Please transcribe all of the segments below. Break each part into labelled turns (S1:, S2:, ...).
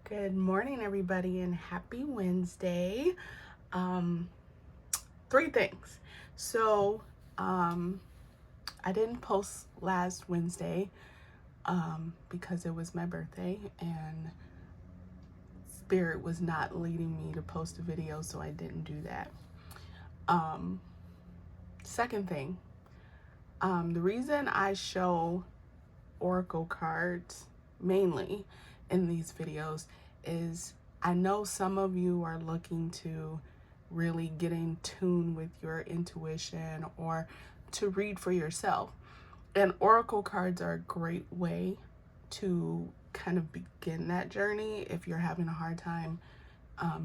S1: Good morning, everybody, and happy Wednesday. Three things. So, I didn't post last Wednesday because it was my birthday and Spirit was not leading me to post a video, so I didn't do that. Second thing, the reason I show oracle cards mainly in these videos is I know some of you are looking to really get in tune with your intuition or to read for yourself. And oracle cards are a great way to kind of begin that journey if you're having a hard time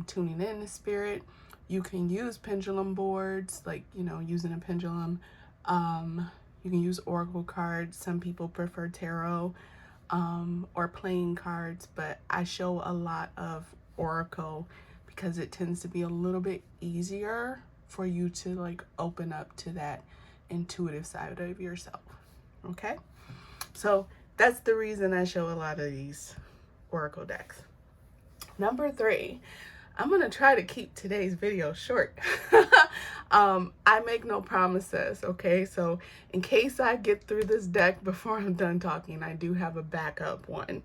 S1: tuning in to spirit. You can use pendulum boards, like, using a pendulum. You can use oracle cards. Some people prefer tarot or playing cards, but I show a lot of oracle because it tends to be a little bit easier for you to open up to that intuitive side of yourself. Okay, so that's the reason I show a lot of these oracle decks. Number 3, I'm gonna try to keep today's video short. I make no promises, okay? So in case I get through this deck before I'm done talking, I do have a backup one.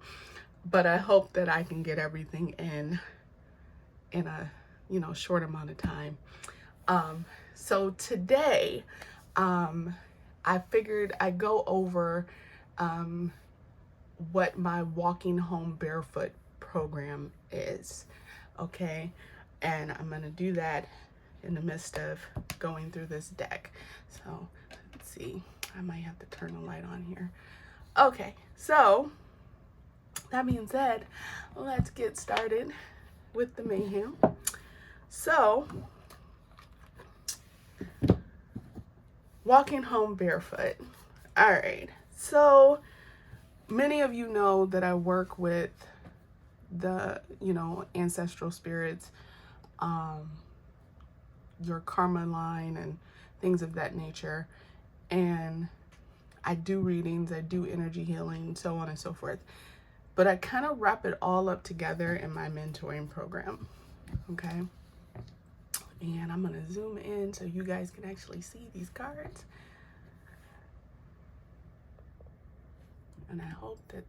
S1: But I hope that I can get everything in a short amount of time. So today, I figured I'd go over what my Walking Home Barefoot program is. Okay, and I'm gonna do that in the midst of going through this deck. So let's see, I might have to turn the light on here. Okay, so that being said, let's get started with the mayhem. So, Walking Home Barefoot. All right, so many of you know that I work with the ancestral spirits, your karma line and things of that nature, and I do readings, I do energy healing, so on and so forth, but I kind of wrap it all up together in my mentoring program. Okay, and I'm gonna zoom in so you guys can actually see these cards, and I hope that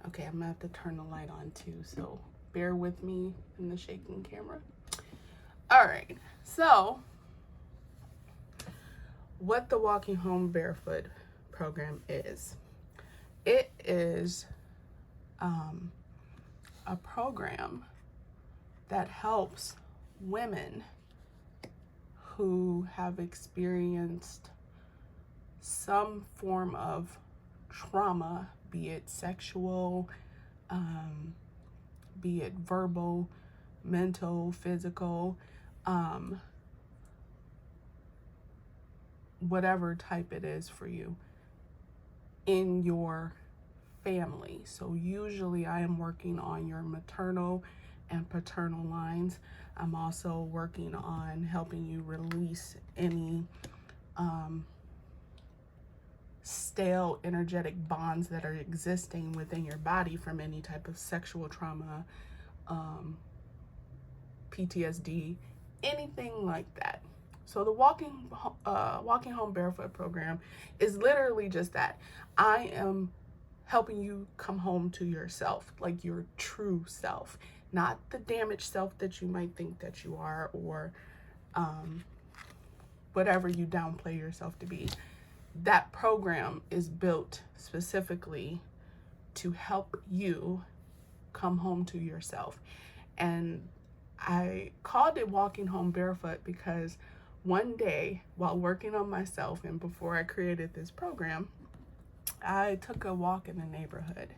S1: okay, I'm gonna have to turn the light on too, so bear with me in the shaking camera. All right, so what the Walking Home Barefoot program is. It is a program that helps women who have experienced some form of trauma, be it sexual, be it verbal, mental, physical, whatever type it is for you in your family. So usually I am working on your maternal and paternal lines. I'm also working on helping you release any stale energetic bonds that are existing within your body from any type of sexual trauma, PTSD, anything like that. So the Walking Home Barefoot program is literally just that. I am helping you come home to yourself, like your true self, not the damaged self that you might think that you are, or whatever you downplay yourself to be. That program is built specifically to help you come home to yourself. And I called it Walking Home Barefoot because one day while working on myself and before I created this program, I took a walk in the neighborhood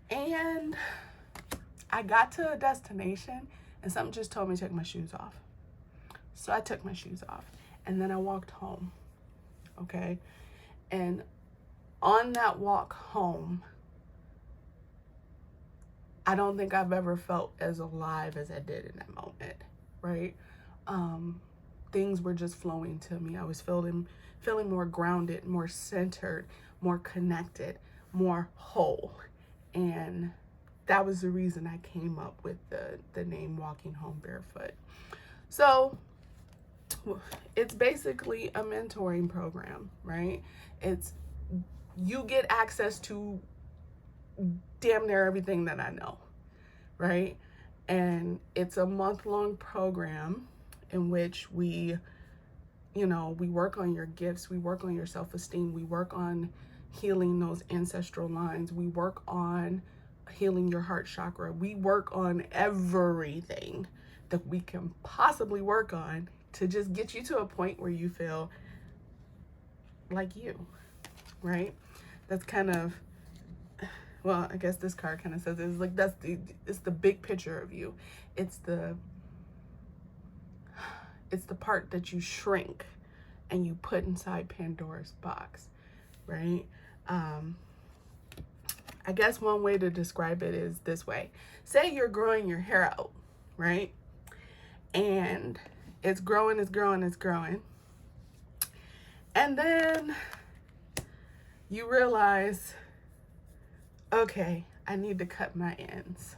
S1: and I got to a destination and something just told me to take my shoes off. So I took my shoes off and then I walked home. Okay. And on that walk home, I don't think I've ever felt as alive as I did in that moment, right? Things were just flowing to me. I was feeling more grounded, more centered, more connected, more whole. And that was the reason I came up with the name Walking Home Barefoot. So it's basically a mentoring program, right? It's, you get access to damn near everything that I know, right? And it's a month-long program in which we work on your gifts, we work on your self-esteem, we work on healing those ancestral lines, we work on healing your heart chakra, we work on everything that we can possibly work on to just get you to a point where you feel like you, right? That's kind of, well, I guess this card kind of says it's like, it's the big picture of you. It's the part that you shrink and you put inside Pandora's box, right? I guess one way to describe it is this way. Say you're growing your hair out, right? And it's growing, it's growing, it's growing. And then you realize, okay, I need to cut my ends,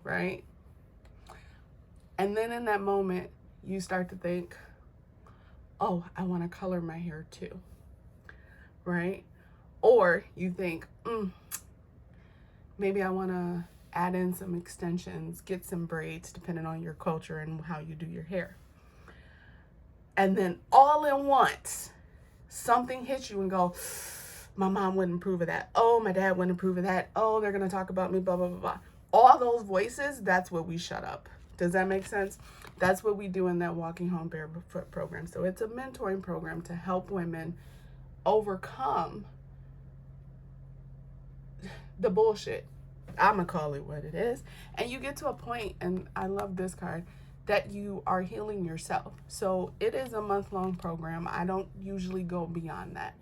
S1: right? And then in that moment, you start to think, oh, I want to color my hair too, right? Or you think, maybe I want to add in some extensions, get some braids, depending on your culture and how you do your hair. And then all at once, something hits you and go, my mom wouldn't approve of that. Oh, my dad wouldn't approve of that. Oh, they're going to talk about me, blah, blah, blah, blah. All those voices, that's what we shut up. Does that make sense? That's what we do in that Walking Home Barefoot program. So it's a mentoring program to help women overcome the bullshit. I'm going to call it what it is. And you get to a point, and I love this card, that you are healing yourself. So it is a month-long program. I don't usually go beyond that,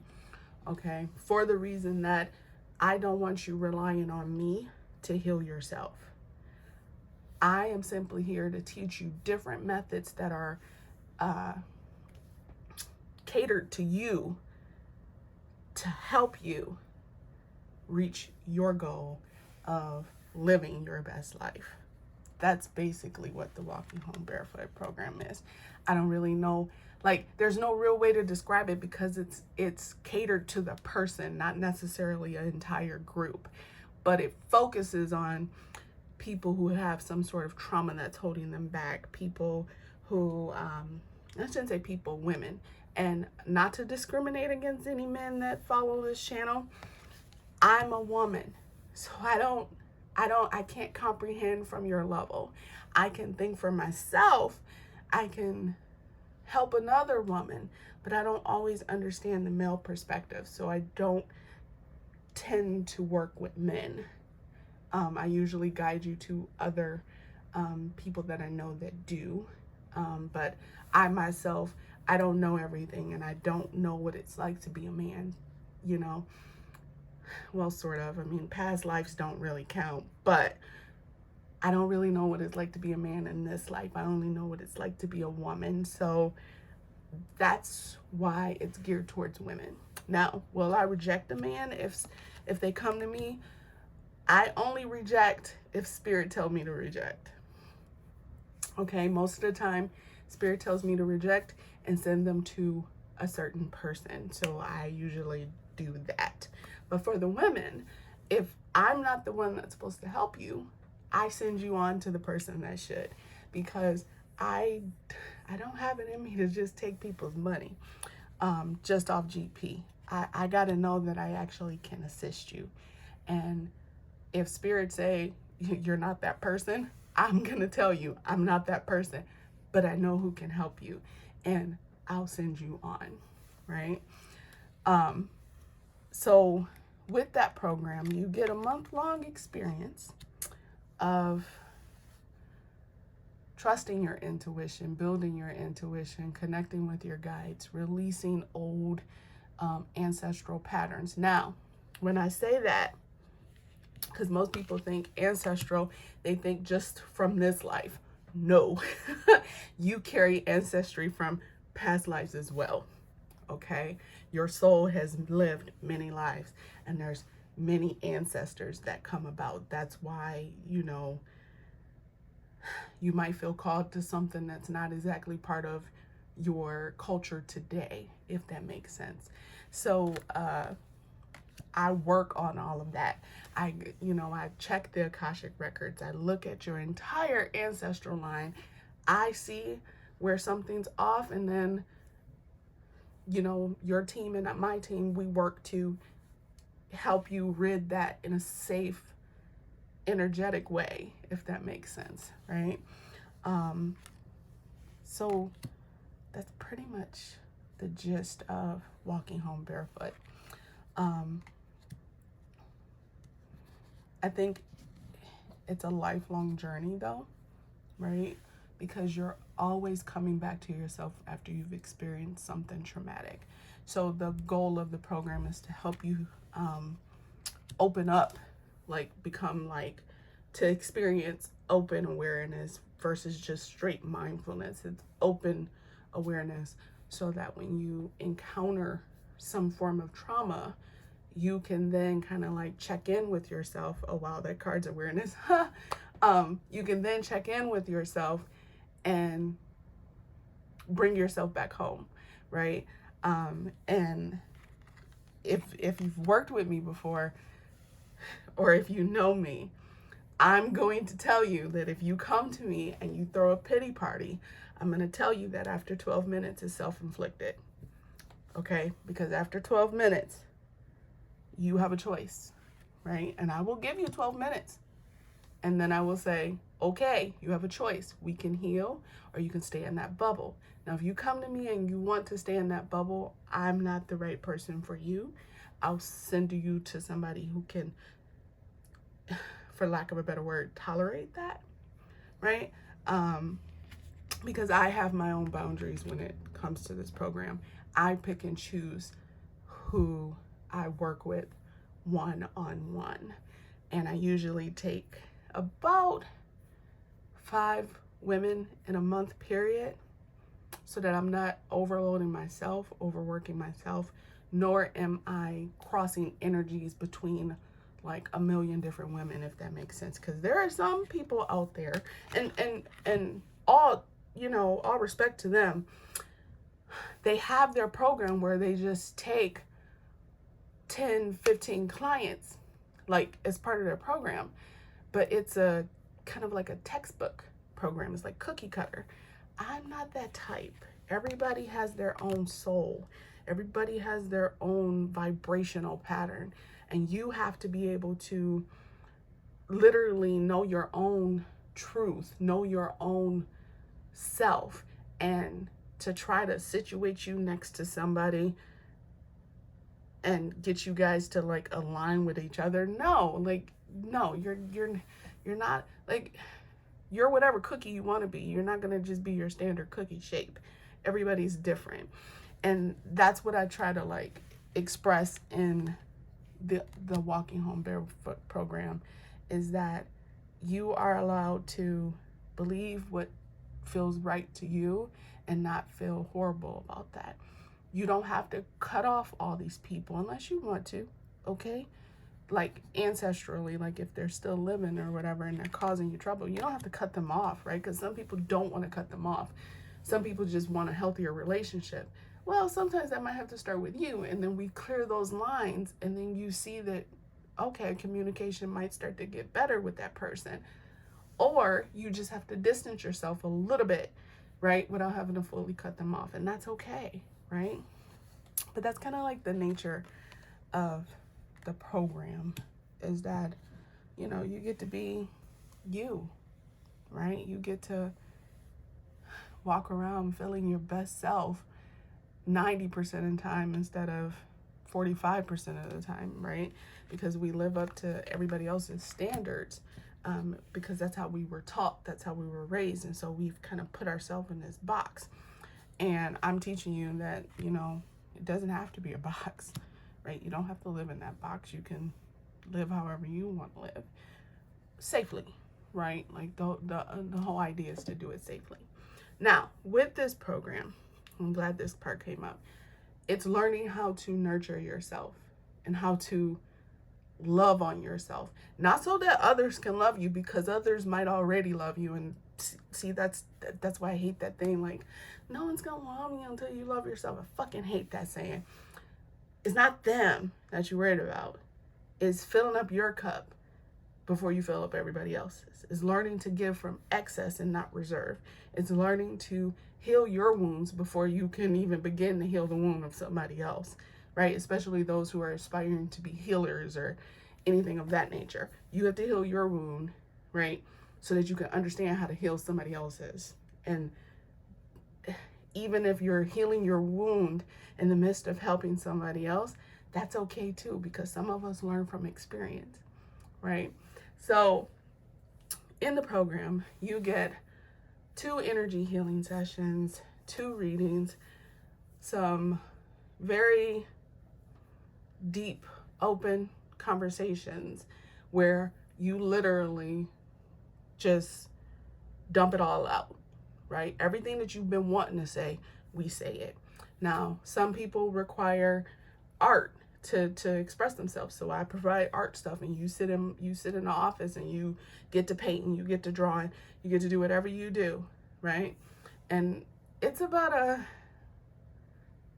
S1: okay? For the reason that I don't want you relying on me to heal yourself. I am simply here to teach you different methods that are catered to you to help you reach your goal of living your best life. That's basically what the Walking Home Barefoot program is. I don't really know, like, there's no real way to describe it because it's catered to the person, not necessarily an entire group, but it focuses on people who have some sort of trauma that's holding them back, people who, I shouldn't say people, women, and not to discriminate against any men that follow this channel. I'm a woman, so I can't comprehend from your level. I can think for myself, I can help another woman, but I don't always understand the male perspective, so I don't tend to work with men. I usually guide you to other people that I know that do, but I myself, I don't know everything, and I don't know what it's like to be a man, you know. Well, sort of. I mean, past lives don't really count, but I don't really know what it's like to be a man in this life. I only know what it's like to be a woman, so that's why it's geared towards women. Now, will I reject a man if they come to me? I only reject if Spirit tells me to reject. Okay, most of the time, Spirit tells me to reject and send them to a certain person. So I usually do that. But for the women, if I'm not the one that's supposed to help you, I send you on to the person that should, because I don't have it in me to just take people's money just off GP. I got to know that I actually can assist you. And if Spirit say you're not that person, I'm going to tell you I'm not that person, but I know who can help you, and I'll send you on, right? So with that program, you get a month-long experience of trusting your intuition, building your intuition, connecting with your guides, releasing old ancestral patterns. Now, when I say that, because most people think ancestral, they think just from this life. No, you carry ancestry from past lives as well, okay? Your soul has lived many lives, and there's many ancestors that come about. That's why, you know, you might feel called to something that's not exactly part of your culture today, if that makes sense. So I work on all of that. I check the Akashic records. I look at your entire ancestral line. I see where something's off, and then, you know, your team and my team, we work to help you rid that in a safe, energetic way, if that makes sense, right? So that's pretty much the gist of walking home barefoot. I think it's a lifelong journey though, right? Because you're always coming back to yourself after you've experienced something traumatic. So the goal of the program is to help you open up, like become like, to experience open awareness versus just straight mindfulness. It's open awareness, so that when you encounter some form of trauma, you can then kind of like check in with yourself. Oh wow, that card's awareness. You can then check in with yourself and bring yourself back home, right? And if you've worked with me before, or if you know me, I'm going to tell you that if you come to me and you throw a pity party, I'm going to tell you that after 12 minutes is self-inflicted. Okay? Because after 12 minutes, you have a choice, right? And I will give you 12 minutes. And then I will say, okay, you have a choice. We can heal, or you can stay in that bubble. Now, if you come to me and you want to stay in that bubble, I'm not the right person for you. I'll send you to somebody who can, for lack of a better word, tolerate that, right? Because I have my own boundaries when it comes to this program. I pick and choose who I work with one-on-one. And I usually take about 5 women in a month period, so that I'm not overloading myself, overworking myself, nor am I crossing energies between like a million different women, if that makes sense. Because there are some people out there, and all, you know, all respect to them, they have their program where they just take 10, 15 clients, like as part of their program, but it's a kind of like a textbook program. It's like cookie cutter. I'm not that type. Everybody has their own soul. Everybody has their own vibrational pattern, and you have to be able to literally know your own truth, know your own self, and to try to situate you next to somebody and get you guys to like align with each other. No, like, no, you're not, like, you're whatever cookie you want to be. You're not going to just be your standard cookie shape. Everybody's different. And that's what I try to like express in the Walking Home Barefoot program, is that you are allowed to believe what feels right to you and not feel horrible about that. You don't have to cut off all these people unless you want to, okay? Like ancestrally, like if they're still living or whatever and they're causing you trouble, you don't have to cut them off, right? Because some people don't want to cut them off. Some people just want a healthier relationship. Well, sometimes that might have to start with you, and then we clear those lines, and then you see that, okay, communication might start to get better with that person. Or you just have to distance yourself a little bit, right, without having to fully cut them off, and that's okay, right? But that's kind of like the nature of the program, is that, you know, you get to be you, right? You get to walk around feeling your best self 90% of the time instead of 45% of the time, right? Because we live up to everybody else's standards, because that's how we were taught, that's how we were raised, and so we've kind of put ourselves in this box. And I'm teaching you that, you know, it doesn't have to be a box, right? You don't have to live in that box. You can live however you want to live safely, right? Like the whole idea is to do it safely. Now, with this program, I'm glad this part came up. It's learning how to nurture yourself and how to love on yourself. Not so that others can love you, because others might already love you. And see, that's why I hate that thing, like, no one's gonna love you until you love yourself. I fucking hate that saying. It's not them that you're worried about. It's filling up your cup before you fill up everybody else's. It's learning to give from excess and not reserve. It's learning to heal your wounds before you can even begin to heal the wound of somebody else, right? Especially those who are aspiring to be healers or anything of that nature. You have to heal your wound, right? So that you can understand how to heal somebody else's. And even if you're healing your wound in the midst of helping somebody else, that's okay too, because some of us learn from experience, right? So in the program, you get 2 energy healing sessions, 2 readings, some very deep, open conversations where you literally just dump it all out, right? Everything that you've been wanting to say, we say it. Now, some people require art to express themselves, so I provide art stuff, and you sit in the office and you get to paint and you get to draw and you get to do whatever you do, right? And it's about a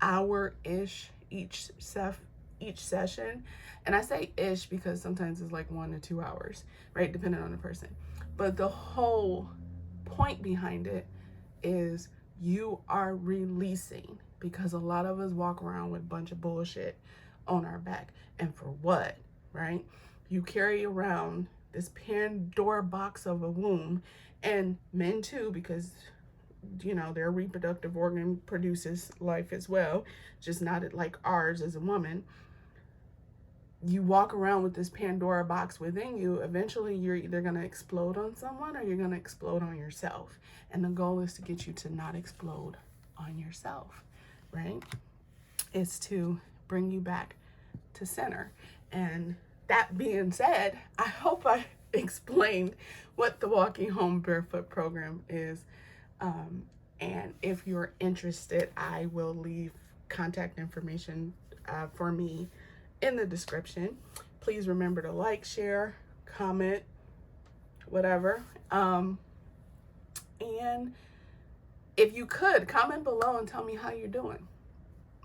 S1: hour-ish each session. And I say ish because sometimes it's like 1 to 2 hours, right? Depending on the person. But the whole point behind it is you are releasing, because a lot of us walk around with a bunch of bullshit on our back. And for what, right? You carry around this Pandora box of a womb, and men too, because their reproductive organ produces life as well, just not like ours as a woman. You walk around with this Pandora box within you. Eventually you're either going to explode on someone or you're going to explode on yourself. And the goal is to get you to not explode on yourself, right? It's to bring you back to center. And that being said, I hope I explained what the Walking Home Barefoot program is. And if you're interested, I will leave contact information for me in the description. Please remember to like, share, comment, whatever. And if you could, comment below and tell me how you're doing,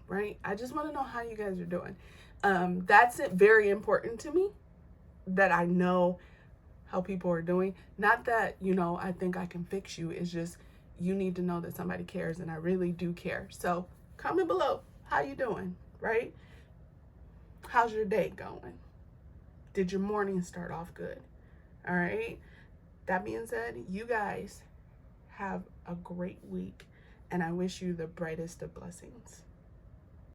S1: right? I just want to know how you guys are doing. That's very important to me, that I know how people are doing. Not that, I think I can fix you. It's just, you need to know that somebody cares, and I really do care. So comment below. How you doing, right? How's your day going? Did your morning start off good? All right. That being said, you guys have a great week, and I wish you the brightest of blessings.